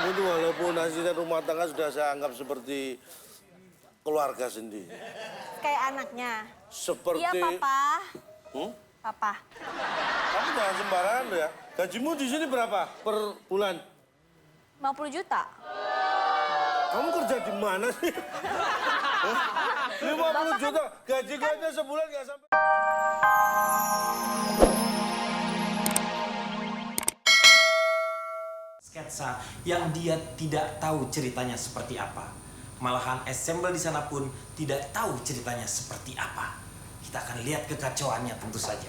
Kamu tuh walaupun asisten rumah tangga sudah saya anggap seperti keluarga sendiri. Kayak anaknya. Seperti... Iya, Papa. Papa. Kamu jangan sembarangan loh ya. Gajimu di sini berapa per bulan? 50 juta. Kamu kerja di mana sih? 50 juta, gaji aja sebulan nggak sampai. Sketsa yang dia tidak tahu ceritanya seperti apa. Malahan assemble di sana pun tidak tahu ceritanya seperti apa. Kita akan lihat kekacauannya tentu saja.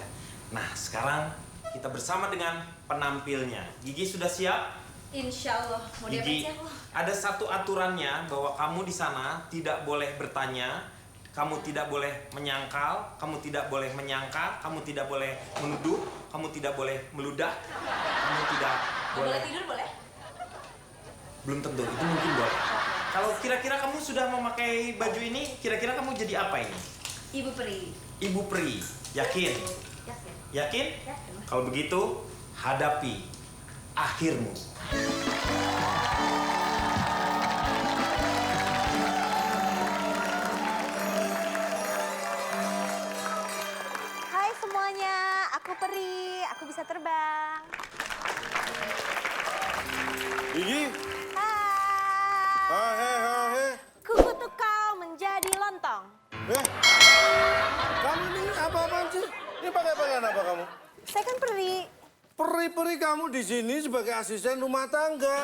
Nah, sekarang kita bersama dengan penampilnya. Gigi sudah siap? Insya Allah. Mau Gigi, diapain sih aku? ada satu aturannya bahwa kamu di sana tidak boleh bertanya, kamu tidak boleh menyangkal, kamu tidak boleh menyangka, kamu tidak boleh menuduh, kamu tidak boleh meludah, kamu tidak boleh tidur boleh? belum tentu, itu mungkin boleh. Kalau kira-kira kamu sudah memakai baju ini, kira-kira kamu jadi apa ini? Ibu peri. Ibu peri, yakin? Yakin. Yakin? Yakin. Kalau begitu, hadapi akhirmu. Hai semuanya, aku peri. Aku bisa terbang. Gigi, Hai. hehehe. Kukutuk kau menjadi lontong. Kamu ini apa-apaan sih? Ini pakai pakaian apa kamu? Saya kan peri. Peri-peri kamu di sini sebagai asisten rumah tangga.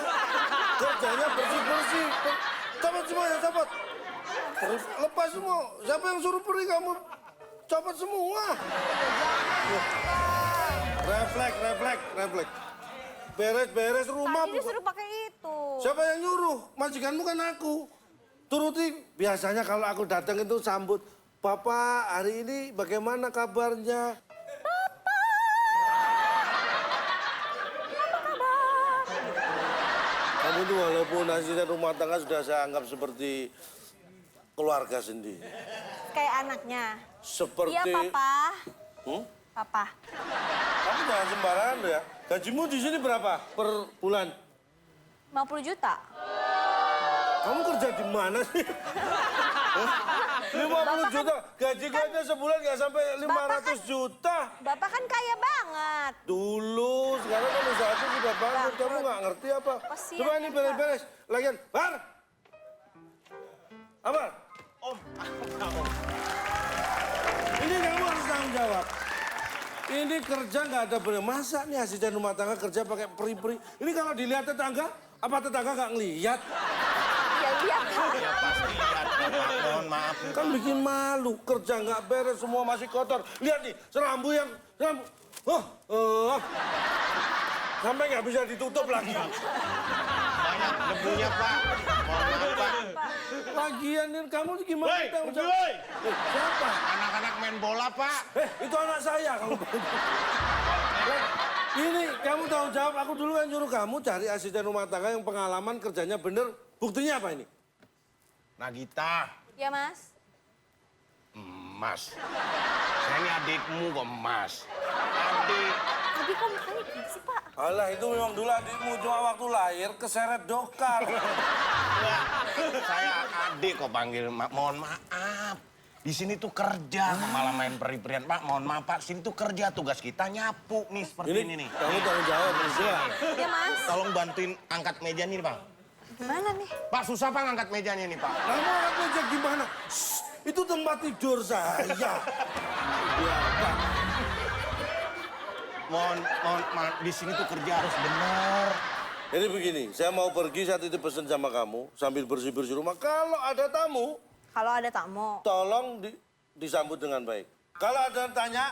Kerjanya bersih-bersih. Copot semuanya, copot. Lepas semua. Siapa yang suruh peri kamu? Copot semua. Refleks. Beres rumah. Tadi disuruh pakai itu. Siapa yang nyuruh? Majikanmu kan aku. Turuti. Biasanya kalau aku datang itu sambut. Bapak, hari ini bagaimana kabarnya? Kamu tuh walaupun asisten rumah tangga sudah saya anggap seperti keluarga sendiri. Kayak anaknya. Seperti... Iya, Papa. Papa. Kamu jangan sembarangan loh ya. Gajimu di sini berapa per bulan? 50 juta. Kamu kerja di mana sih? 50 juta, gaji aja sebulan nggak sampai 500 juta. Bapak kan kaya banget. Dulu, sekarang kan usahaku sudah bangun. Kamu nggak ngerti apa? Kasian, Coba ini Pak. beres-beres. Lagian, Bar! Apa? Om. Ini kamu harus tanggung jawab. Ini kerja nggak ada bener. Masa nih asisten rumah tangga kerja pakai peri-peri? Ini kalau dilihat tetangga, apa tetangga nggak ngelihat? Ya lihat. Ya pasti lihat, Bapak. Mohon maaf. Kan bikin malu, kerja nggak beres, semua masih kotor. Lihat nih, serambu. Sampai nggak bisa ditutup lagi. Banyak debunya, Pak. Mohon maaf, Pak. Lagian nih, kamu nih gimana? Woi, tanggung pergi, jawab? woi. Siapa? Anak-anak main bola, Pak. Itu anak saya. Ini kamu tanggung jawab, aku dulu kan nyuruh kamu cari asisten rumah tangga yang pengalaman kerjanya bener. Buktinya apa ini? Nagita. Ya, Mas. Mas. Saya ini adikmu kok, Mas. Adik. Tapi kok mukanya gitu sih, Pak? Alah, itu memang dulu adikmu cuma waktu lahir keseret dokar. Enggak. Saya adik kok panggil. Mohon maaf. Di sini tuh kerja, malah main peri-perian. Pak, mohon maaf, Pak. Sini tuh kerja, tugas kita nyapu nih, seperti ini nih. Kamu tanggung jawab, Rizya. Ya, Mas. Tolong bantuin angkat meja nih, Pak. Gimana nih? Pak, susah, Pak, ngangkat mejanya nih, Pak. Kamu angkat meja gimana? Shh, itu tempat tidur saya. Ya, Pak. Mohon maaf, di sini tuh kerja harus benar. Ini begini, saya mau pergi, saya titip pesan sama kamu. Sambil bersih-bersih rumah. Kalau ada tamu, Kalau ada tamu. tolong disambut dengan baik. Kalau ada yang tanya,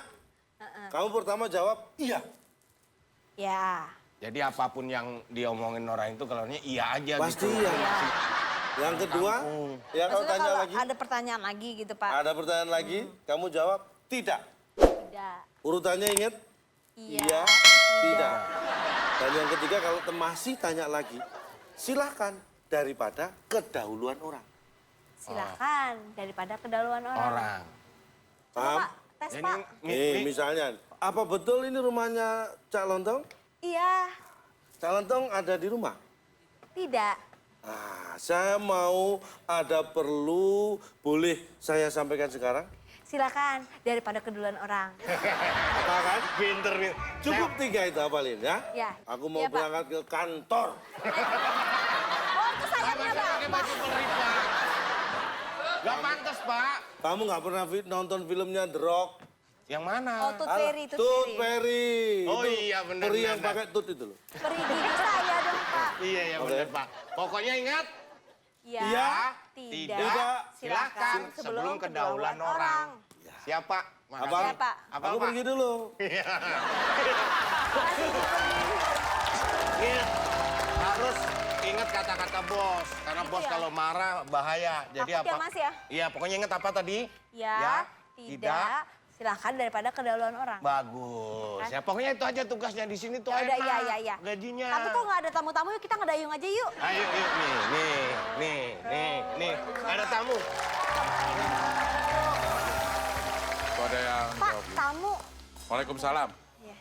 kamu pertama jawab, iya. Ya. Jadi apapun yang diomongin orang itu kalau iya aja Pasti gitu. iya. Yang kedua, ya kalau Maksudnya tanya kalau lagi, ada pertanyaan lagi gitu, Pak. ada pertanyaan lagi, kamu jawab tidak. Tidak. Urutannya ingat? Iya. Tidak. Dan yang ketiga, kalau masih tanya lagi, silahkan daripada kedahuluan orang. Silakan daripada kedahuluan orang. Orang. Coba, Paham? Pak, tes, Pak. Misalnya, apa betul ini rumahnya Cak Lontong? Iya. Cak Lontong ada di rumah? Tidak. Ah, saya mau ada perlu, boleh saya sampaikan sekarang? Silakan, daripada keduluan orang. Apa kan? Pinter. Cukup 3 itu hafalin ya. Ya. Aku mau Iya, Pak. berangkat ke kantor. Oh, itu sayapnya Pakai Bapak. baju peri, Pak. Gak pantas, Pak. Kamu nggak pernah nonton filmnya The Rock? Yang mana? Oh, Tut Fairy, Tut Tut Fairy. Fairy. Oh Itu iya, benar, peri yang benar. pakai tut itu loh. Peri gigi saya dong, Pak. Iya, Oke. benar, Pak. Pokoknya ingat, Ya, Iya, tidak, silakan sebelum kedaulan orang. Siapa? Apa? Makasih. Siapa? Apa, Aku Pak? pergi dulu. Ingat, harus ingat kata-kata bos. Karena bos ya? kalau marah bahaya. Jadi Takut ya, apa? Mas, ya? Iya, pokoknya ingat apa tadi? Ya, tidak, silakan daripada kedaulan orang. Bagus. Ya pokoknya itu aja tugasnya di sini tuh Ya udah, enak. iya. Gajinya. Tapi kok nggak ada tamu-tamu, yuk kita ngedayung aja yuk. Ayo, yuk, nih. Ada tamu. Kok ada yang Pak, jawab? tamu. Waalaikumsalam. Iya.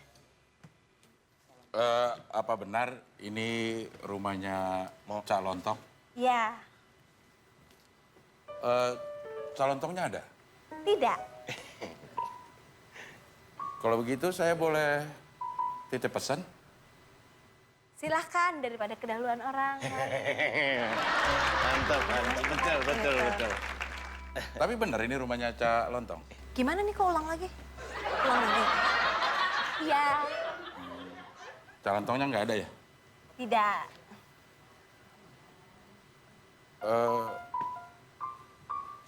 Apa benar ini rumahnya Cak Lontong? Ya, Cak Lontongnya ada? tidak. Kalau begitu saya boleh titip pesan? Silahkan daripada kedahuluan orang. Mantap. Betul. Tapi benar ini rumahnya Cak Lontong? Gimana nih, kok ulang lagi? Ulang lagi. Iya, Cak Lontongnya nggak ada ya? tidak.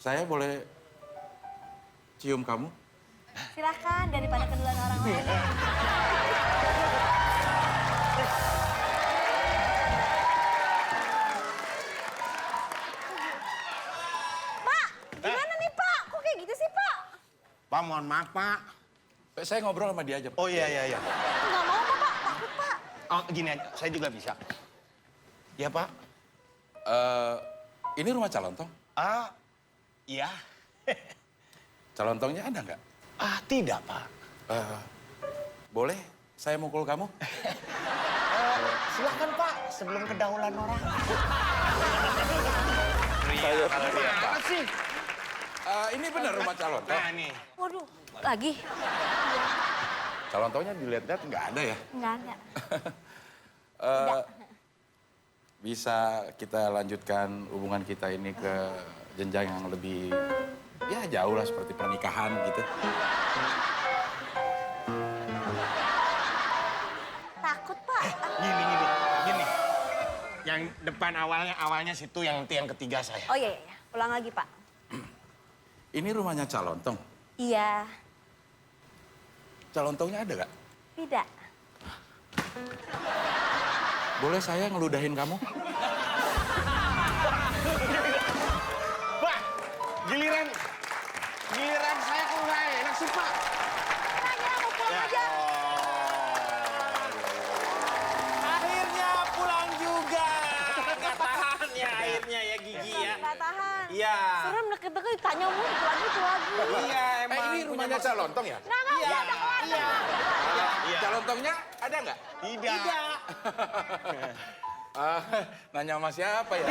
Saya boleh cium kamu? Silahkan daripada keduluan orang lain. Pak, gimana nih Pak? Kok kayak gitu sih Pak? Pak, mohon maaf, Pak. Saya ngobrol sama dia aja, Pak. Oh iya. Nggak mau Pak, takut Pak. Oh, gini aja, saya juga bisa. Ya, Pak. Ini rumah Cak Lontong? Ah, iya. Cak Lontongnya ada nggak? Ah, tidak, Pak. Boleh saya mukul kamu? Silakan, Pak, sebelum kedaulan orang. Saya Mana sih? Ini benar rumah Cak Lontong? Nah, nih. Waduh, lagi? Cak Lontongnya dilihat-lihat nggak ada ya? Nggak ada. Bisa kita lanjutkan hubungan kita ini ke jenjang yang lebih, ya jauh lah seperti pernikahan gitu. Takut Pak. Gini. Yang depan awalnya situ, yang ketiga saya. Oh iya, ulang lagi Pak. Ini rumahnya Cak Lontong. Iya, Cak Lontongnya ada nggak? tidak. Boleh saya ngeludahin kamu? Pak, giliran saya kok nggak enak sih, Pak. Nanya, mau pulang aja. Akhirnya pulang juga. Nggak tahan ya akhirnya ya Gigi ya. Nggak tahan. Iya. Serem deket-deket ditanya mulu, itu lagi. Iya emang. Ini rumahnya Cak Lontong ya? Nah, nggak usah ada kelar. Iya. Cak Lontongnya ada nggak? Tidak. Nanya sama siapa ya?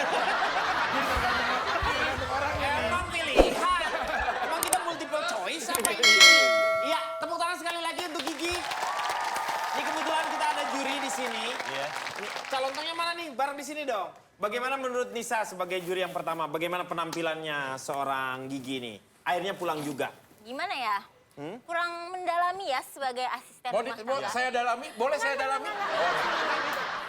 Emang pilihan. Emang kita multiple choice apa ini? Iya, tepuk tangan sekali lagi untuk Gigi. Ini kebetulan kita ada juri di sini. Iya. Calontongnya mana nih? Bareng di sini dong. Bagaimana menurut Nisa sebagai juri yang pertama? Bagaimana penampilannya seorang Gigi nih? Akhirnya pulang juga. Gimana ya? Kurang mendalami ya sebagai asisten rumah tangga. Saya dalami? Boleh saya dalami?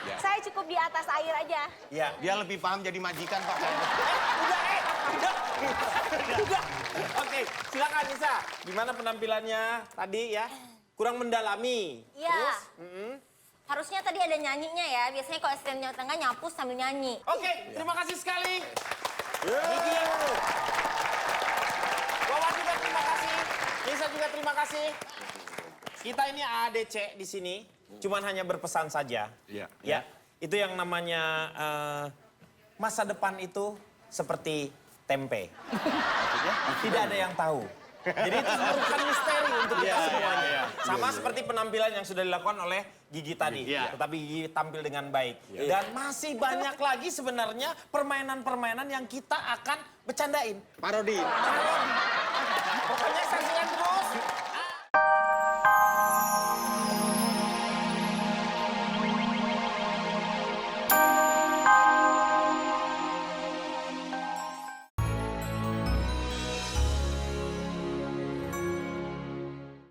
Saya cukup di atas air aja. Iya. Dia lebih paham jadi majikan, Pak. Udah. Oke, silakan Nisa. Gimana penampilannya tadi ya? Kurang mendalami. Iya. Terus? Harusnya tadi ada nyanyinya ya. Biasanya kalau asisten rumah tangga nyapu sambil nyanyi. Oke, terima kasih sekali. Gigi. Wawan juga terima kasih. Nisa juga terima kasih. Kita ini AADC di sini. Cuman hanya berpesan saja. Iya. Ya, itu yang namanya masa depan itu seperti tempe. Maksudnya? Tidak ada yang tahu. Jadi itu merupakan misteri untuk kita semuanya. Sama seperti penampilan yang sudah dilakukan oleh Gigi tadi. Tetapi Gigi tampil dengan baik. Dan masih banyak lagi sebenarnya permainan-permainan yang kita akan bercandain. Parodi. Pokoknya saksikan terus.